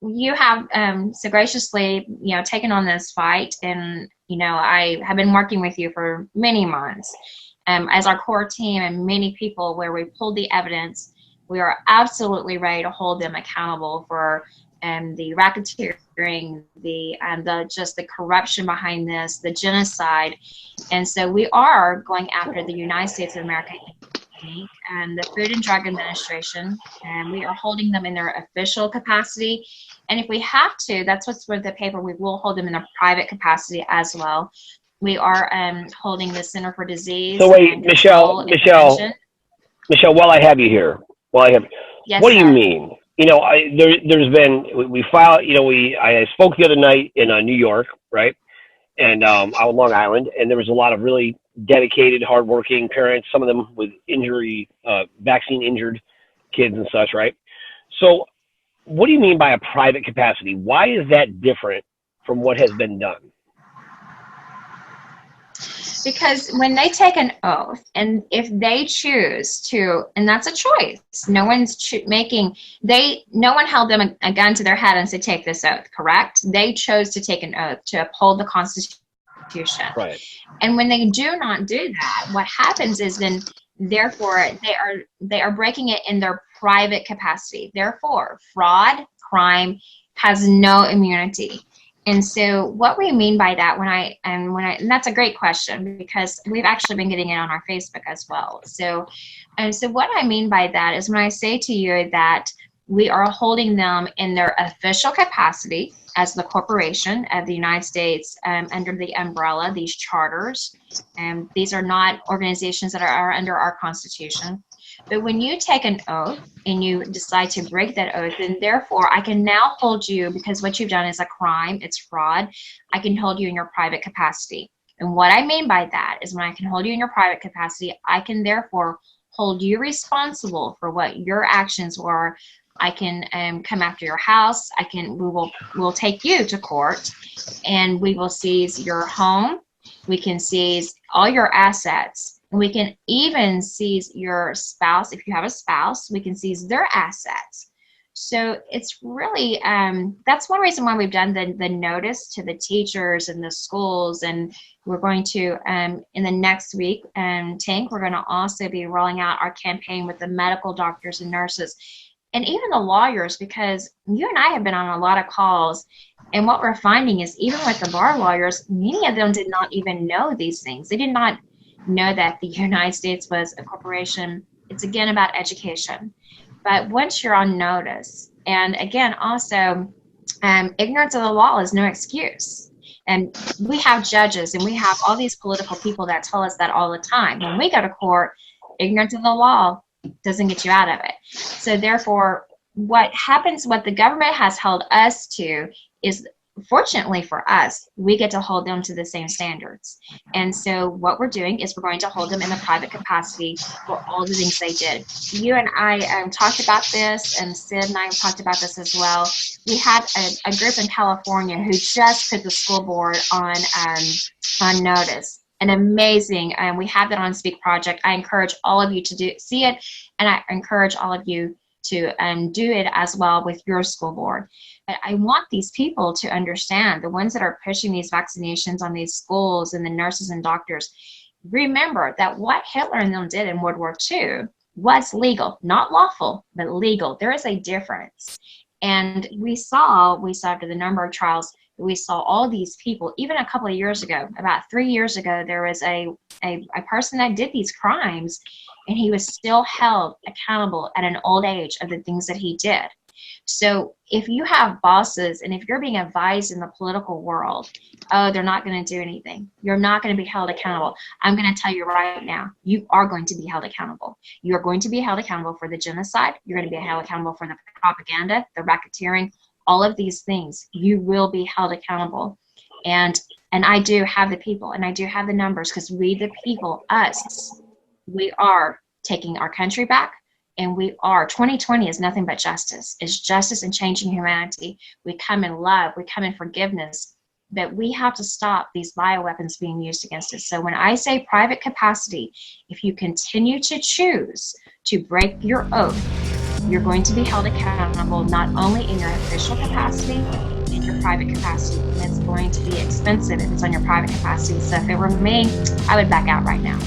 you have so graciously, taken on this fight, and I have been working with you for many months as our core team and many people where we pulled the evidence. We are absolutely ready to hold them accountable for the racketeering, the just the corruption behind this, the genocide, and so we are going after the United States of America Inc. and the Food and Drug Administration, and we are holding them in their official capacity. And if we have to, that's what's with the paper, we will hold them in a private capacity as well. We are holding the Center for Disease So wait, and Control and Prevention. Michelle, while I have you here, what Yes, do you sir. mean? There's been, we filed, I spoke the other night in New York, right? And out on Long Island, and there was a lot of really dedicated, hardworking parents, some of them with vaccine injured kids and such, right? So what do you mean by a private capacity? Why is that different from what has been done? Because when they take an oath, and if they choose to, and that's a choice, no one's no one held them a gun to their head and said, take this oath, correct? They chose to take an oath to uphold the Constitution. Right. And when they do not do that, what happens is then, therefore, they are breaking it in their private capacity. Therefore, fraud, crime has no immunity. And so what we mean by that and that's a great question, because we've actually been getting it on our Facebook as well. So what I mean by that is when I say to you that we are holding them in their official capacity as the corporation of the United States under the umbrella, these charters, and these are not organizations that are under our Constitution. But when you take an oath and you decide to break that oath, then therefore I can now hold you, because what you've done is a crime, it's fraud, I can hold you in your private capacity. And what I mean by that is when I can hold you in your private capacity, I can therefore hold you responsible for what your actions were. I can come after your house. We'll take you to court, and we will seize your home. We can seize all your assets. And we can even seize your spouse. If you have a spouse, we can seize their assets. So it's really, that's one reason why we've done the notice to the teachers and the schools. And we're going to, in the next week, Tank, we're going to also be rolling out our campaign with the medical doctors and nurses and even the lawyers, because you and I have been on a lot of calls. And what we're finding is even with the bar lawyers, many of them did not even know these things. They did not know that the United States was a corporation. It's again about education. But once you're on notice, and again, also, ignorance of the law is no excuse. And we have judges and we have all these political people that tell us that all the time. When we go to court, ignorance of the law doesn't get you out of it. So therefore, what the government has held us to is, fortunately for us, we get to hold them to the same standards. And so what we're doing is we're going to hold them in a private capacity for all the things they did. You and I talked about this, and Sid and I talked about this as well. We had a group in California who just put the school board on notice. An amazing, we have that on Speak Project. I encourage all of you to see it, and I encourage all of you to do it as well with your school board. But I want these people to understand, the ones that are pushing these vaccinations on these schools and the nurses and doctors, remember that what Hitler and them did in World War II was legal, not lawful, but legal. There is a difference. And we saw after the number of trials, we saw all these people, even a couple of years ago, about 3 years ago, there was a person that did these crimes, and he was still held accountable at an old age of the things that he did. So if you have bosses and if you're being advised in the political world, oh, they're not going to do anything, you're not going to be held accountable, I'm going to tell you right now, you are going to be held accountable. You're going to be held accountable for the genocide. You're going to be held accountable for the propaganda, the racketeering, all of these things. You will be held accountable. And I do have the people, and I do have the numbers, because we, the people, us, we are taking our country back. And 2020 is nothing but justice. It's justice and changing humanity. We come in love, we come in forgiveness, but we have to stop these bioweapons being used against us. So when I say private capacity, if you continue to choose to break your oath, you're going to be held accountable not only in your official capacity, but in your private capacity. And it's going to be expensive if it's on your private capacity. So if it were me, I would back out right now.